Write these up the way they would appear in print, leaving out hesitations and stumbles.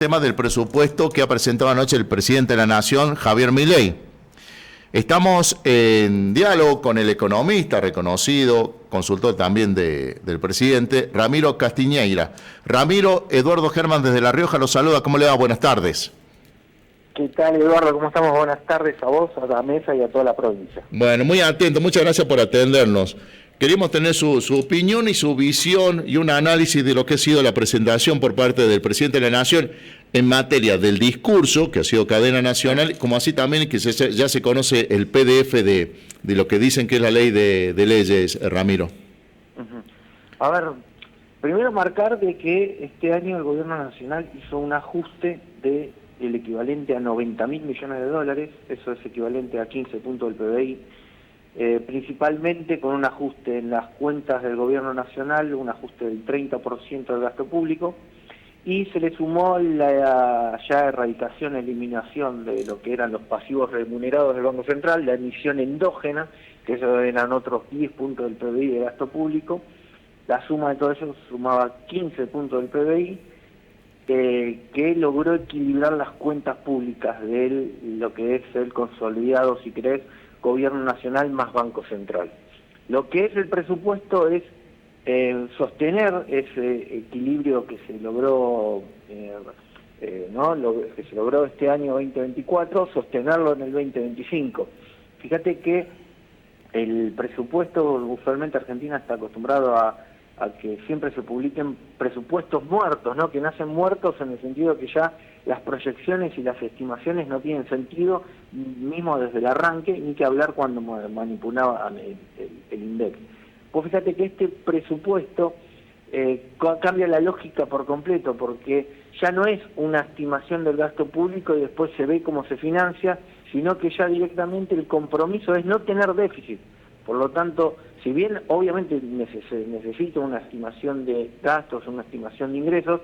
Tema del presupuesto que ha presentado anoche el presidente de la Nación, Javier Milei. Estamos en diálogo con el economista reconocido, consultor también del presidente, Ramiro Castiñeira. Ramiro, Eduardo Germán desde La Rioja lo saluda. ¿Cómo le va? Buenas tardes. ¿Qué tal, Eduardo? ¿Cómo estamos? Buenas tardes a vos, a la mesa y a toda la provincia. Bueno, muy atento. Muchas gracias por atendernos. Queríamos tener su opinión y su visión y un análisis de lo que ha sido la presentación por parte del presidente de la Nación en materia del discurso, que ha sido cadena nacional, como así también que ya se conoce el PDF de lo que dicen que es la ley de leyes, Ramiro. A ver, primero marcar de que este año el gobierno nacional hizo un ajuste del equivalente a 90.000 millones de dólares, eso es equivalente a 15 puntos del PBI, principalmente con un ajuste en las cuentas del gobierno nacional, un ajuste del 30% del gasto público, y se le sumó la ya erradicación, eliminación de lo que eran los pasivos remunerados del Banco Central, la emisión endógena, que eso eran otros 10 puntos del PBI de gasto público. La suma de todo eso sumaba 15 puntos del PBI, que logró equilibrar las cuentas públicas de lo que es el consolidado, si querés, Gobierno Nacional más Banco Central. Lo que es el presupuesto es sostener ese equilibrio que se logró, que se logró este año 2024, sostenerlo en el 2025. Fíjate que el presupuesto, usualmente Argentina está acostumbrado a que siempre se publiquen presupuestos muertos, ¿no? Que nacen muertos en el sentido que ya las proyecciones y las estimaciones no tienen sentido, mismo desde el arranque, ni que hablar cuando manipulaban el INDEC. Pues fíjate que este presupuesto cambia la lógica por completo, porque ya no es una estimación del gasto público y después se ve cómo se financia, sino que ya directamente el compromiso es no tener déficit. Por lo tanto, si bien obviamente se necesita una estimación de gastos, una estimación de ingresos,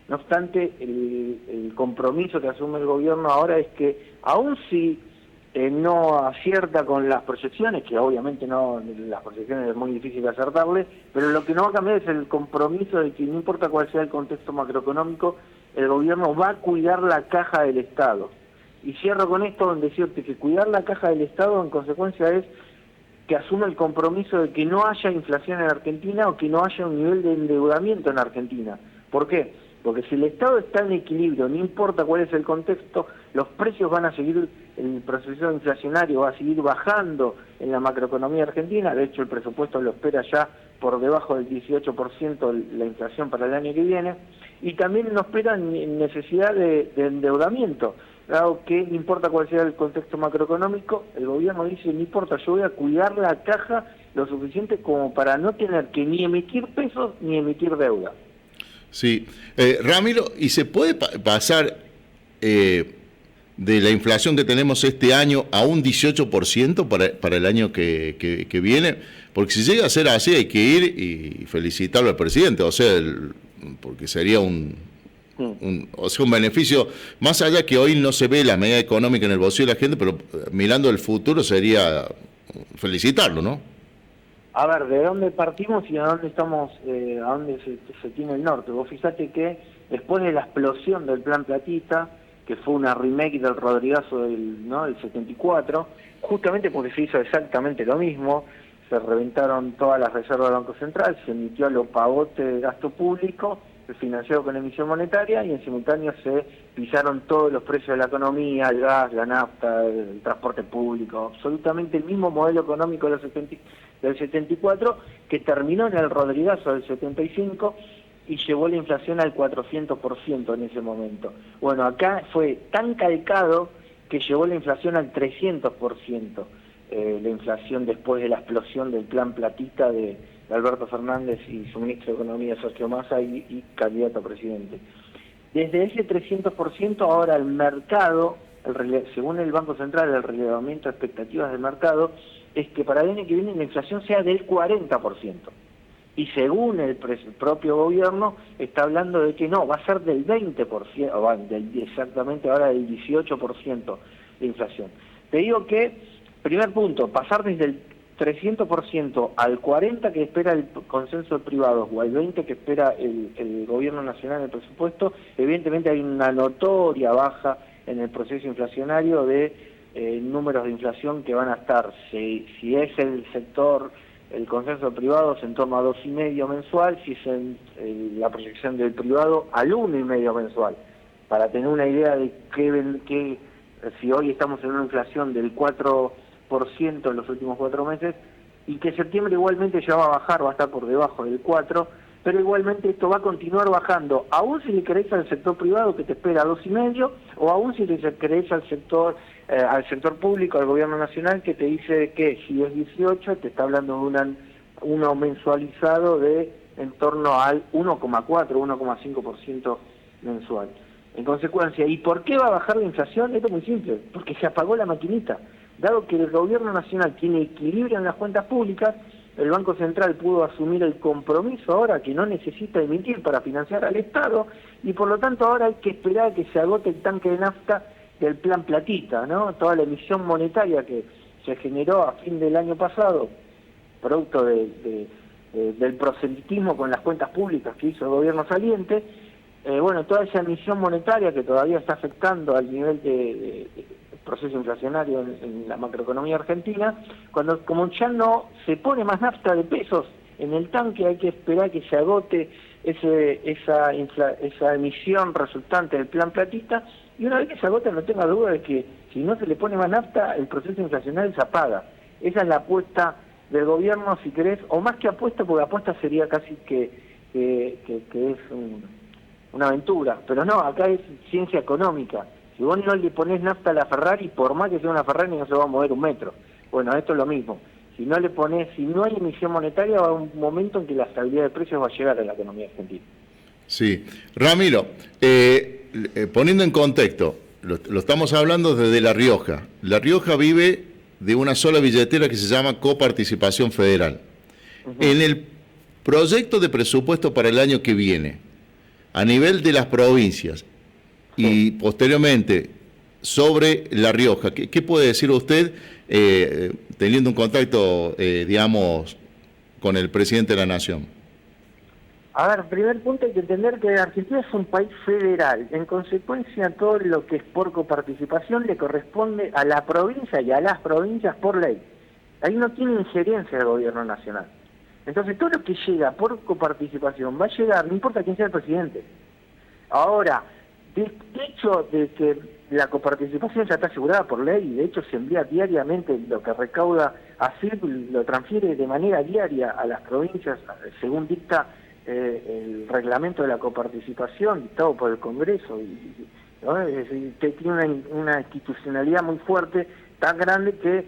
no obstante, el compromiso que asume el gobierno ahora es que, aun si no acierta con las proyecciones, que obviamente no, las proyecciones es muy difícil acertarle, pero lo que no va a cambiar es el compromiso de que no importa cuál sea el contexto macroeconómico, el gobierno va a cuidar la caja del Estado. Y cierro con esto en decirte que cuidar la caja del Estado en consecuencia es que asume el compromiso de que no haya inflación en Argentina o que no haya un nivel de endeudamiento en Argentina. ¿Por qué? Porque si el Estado está en equilibrio, no importa cuál es el contexto, los precios van a seguir, el proceso inflacionario va a seguir bajando en la macroeconomía argentina. De hecho, el presupuesto lo espera ya por debajo del 18% la inflación para el año que viene. Y también nos espera necesidad de endeudamiento. Dado que no importa cuál sea el contexto macroeconómico, el gobierno dice, no importa, yo voy a cuidar la caja lo suficiente como para no tener que ni emitir pesos ni emitir deuda. Sí. Ramiro, ¿y se puede pasar de la inflación que tenemos este año a un 18% para el año que viene? Porque si llega a ser así hay que ir y felicitarlo al presidente, o sea, porque sería un beneficio, más allá que hoy no se ve la medida económica en el bolsillo de la gente, pero mirando el futuro sería felicitarlo, ¿no? A ver, ¿de dónde partimos y a dónde estamos, a dónde se tiene el norte? Vos fíjate que después de la explosión del Plan Platita, que fue una remake del Rodrigazo del 74, justamente porque se hizo exactamente lo mismo, se reventaron todas las reservas del Banco Central, se emitió a lo pavote de gasto público, se financió con emisión monetaria y en simultáneo se pisaron todos los precios de la economía, el gas, la nafta, el transporte público, absolutamente el mismo modelo económico del 74 que terminó en el Rodrigazo del 75 y llevó la inflación al 400% en ese momento. Bueno, acá fue tan calcado que llevó la inflación al 300%, la inflación después de la explosión del Plan Platita de Alberto Fernández y su ministro de Economía, Sergio Massa, y candidato a presidente. Desde ese 300% ahora el mercado, según el Banco Central, el relevamiento de expectativas del mercado, es que para el año que viene la inflación sea del 40%. Y según el propio gobierno, está hablando de que no, va a ser del 20%, exactamente ahora del 18% de inflación. Te digo que, primer punto, pasar desde 300% al 40% que espera el consenso de privados o al 20% que espera el gobierno nacional en el presupuesto, evidentemente hay una notoria baja en el proceso inflacionario de números de inflación que van a estar, si es el sector, el consenso de privados en torno a 2,5 mensual, si es la proyección del privado al 1,5 mensual, para tener una idea de que si hoy estamos en una inflación del 4% en los últimos 4 meses, y que septiembre igualmente ya va a bajar, va a estar por debajo del 4%, pero igualmente esto va a continuar bajando, aún si le crees al sector privado que te espera 2,5, o aún si le crees al sector público, al gobierno nacional, que te dice que si es 18, te está hablando de uno mensualizado de en torno al 1,4, 1,5% mensual. En consecuencia, ¿y por qué va a bajar la inflación? Esto es muy simple, porque se apagó la maquinita. Dado que el gobierno nacional tiene equilibrio en las cuentas públicas, el Banco Central pudo asumir el compromiso ahora que no necesita emitir para financiar al Estado, y por lo tanto ahora hay que esperar a que se agote el tanque de nafta del plan platita, ¿no? Toda la emisión monetaria que se generó a fin del año pasado, producto del proselitismo con las cuentas públicas que hizo el gobierno saliente, bueno, toda esa emisión monetaria que todavía está afectando al nivel de proceso inflacionario en la macroeconomía argentina, como ya no se pone más nafta de pesos en el tanque, hay que esperar que se agote esa emisión resultante del plan platista, y una vez que se agote no tenga duda de que si no se le pone más nafta, el proceso inflacionario se apaga. Esa es la apuesta del gobierno, si querés, o más que apuesta, porque apuesta sería casi que es una aventura, pero no, acá es ciencia económica. Si vos no le ponés nafta a la Ferrari, por más que sea una Ferrari no se va a mover un metro. Bueno, esto es lo mismo. Si no hay emisión monetaria, va a haber un momento en que la estabilidad de precios va a llegar a la economía argentina. Sí. Ramiro, poniendo en contexto, lo estamos hablando desde La Rioja. La Rioja vive de una sola billetera que se llama Coparticipación Federal. En el proyecto de presupuesto para el año que viene, a nivel de las provincias y posteriormente sobre La Rioja, ¿qué puede decir usted teniendo un contacto, digamos, con el presidente de la Nación? A ver, primer punto, hay que entender que Argentina es un país federal. En consecuencia, todo lo que es por coparticipación le corresponde a la provincia y a las provincias por ley. Ahí no tiene injerencia el gobierno nacional. Entonces, todo lo que llega por coparticipación va a llegar, no importa quién sea el presidente. Ahora, de hecho de que la coparticipación ya está asegurada por ley, y de hecho se envía diariamente lo que recauda así, lo transfiere de manera diaria a las provincias, según dicta el reglamento de la coparticipación dictado por el Congreso, ¿no? Es decir, que tiene una institucionalidad muy fuerte, tan grande que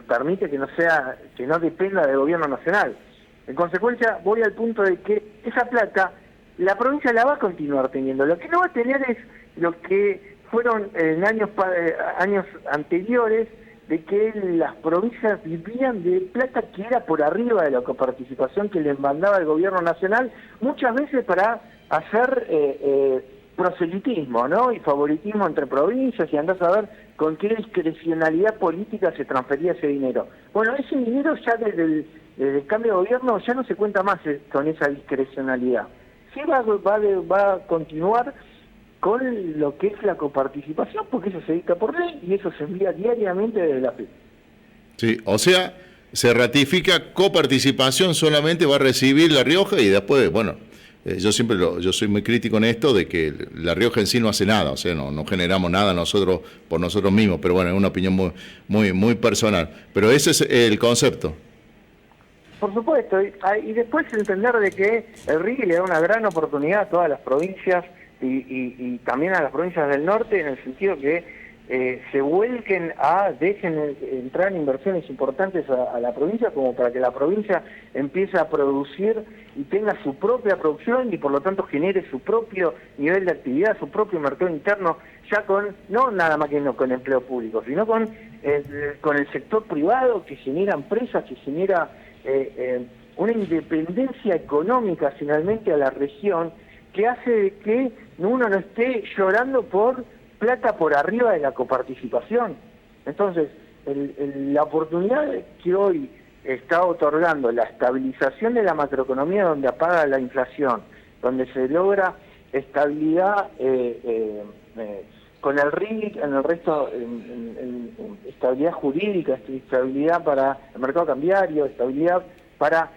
permite que no dependa del gobierno nacional. En consecuencia, voy al punto de que esa plata la provincia la va a continuar teniendo. Lo que no va a tener es lo que fueron en años anteriores, de que las provincias vivían de plata que era por arriba de la coparticipación que les mandaba el gobierno nacional, muchas veces para hacer proselitismo, ¿no? Y favoritismo entre provincias, y andás a ver con qué discrecionalidad política se transfería ese dinero. Bueno, ese dinero ya desde el cambio de gobierno ya no se cuenta más con esa discrecionalidad. Sí va a continuar con lo que es la coparticipación, porque eso se dicta por ley y eso se envía diariamente desde la FIP. Sí, o sea, se ratifica coparticipación, solamente va a recibir La Rioja, y después, bueno, yo soy muy crítico en esto de que La Rioja en sí no hace nada, o sea, no generamos nada nosotros por nosotros mismos, pero bueno, es una opinión muy personal. Pero ese es el concepto. Por supuesto, y después entender de que el RIGI le da una gran oportunidad a todas las provincias y también a las provincias del norte, en el sentido que se vuelquen dejen entrar inversiones importantes a la provincia, como para que la provincia empiece a producir y tenga su propia producción y por lo tanto genere su propio nivel de actividad, su propio mercado interno, ya no nada más que con empleo público, sino con el sector privado que genera empresas, que genera una independencia económica finalmente a la región, que hace que uno no esté llorando por plata por arriba de la coparticipación. Entonces, la oportunidad que hoy está otorgando la estabilización de la macroeconomía, donde apaga la inflación, donde se logra estabilidad con el RIC, en el resto, estabilidad jurídica, estabilidad para el mercado cambiario, estabilidad para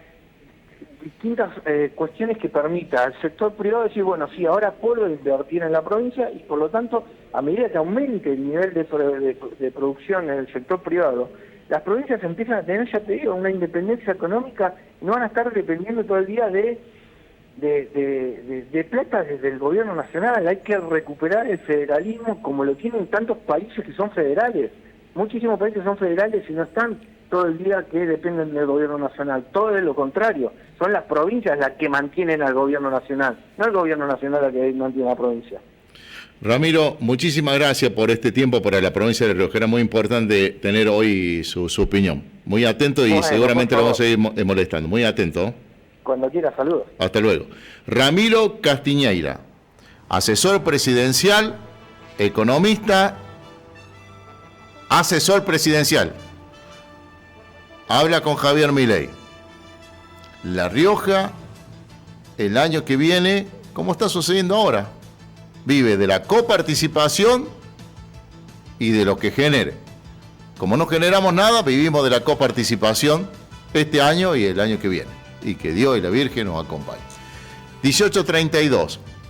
distintas cuestiones que permita al sector privado decir, bueno, sí, ahora puedo invertir en la provincia y por lo tanto, a medida que aumente el nivel de producción en el sector privado, las provincias empiezan a tener, ya te digo, una independencia económica y no van a estar dependiendo todo el día de plata desde el gobierno nacional. Hay que recuperar el federalismo como lo tienen tantos países que son federales. Muchísimos países son federales y no están todo el día que dependen del gobierno nacional. Todo es lo contrario. Son las provincias las que mantienen al gobierno nacional, no el gobierno nacional el que mantiene a la provincia. Ramiro, muchísimas gracias por este tiempo para la provincia de La Rioja. Era muy importante tener hoy su opinión. Muy atento y bueno, seguramente lo vamos a seguir molestando. Muy atento. Cuando quiera, saludos. Hasta luego. Ramiro Castiñeira, asesor presidencial, economista, asesor presidencial. Habla con Javier Milei. La Rioja, el año que viene, como está sucediendo ahora, vive de la coparticipación y de lo que genere. Como no generamos nada, vivimos de la coparticipación este año y el año que viene. Y que Dios y la Virgen nos acompañen. 18:32.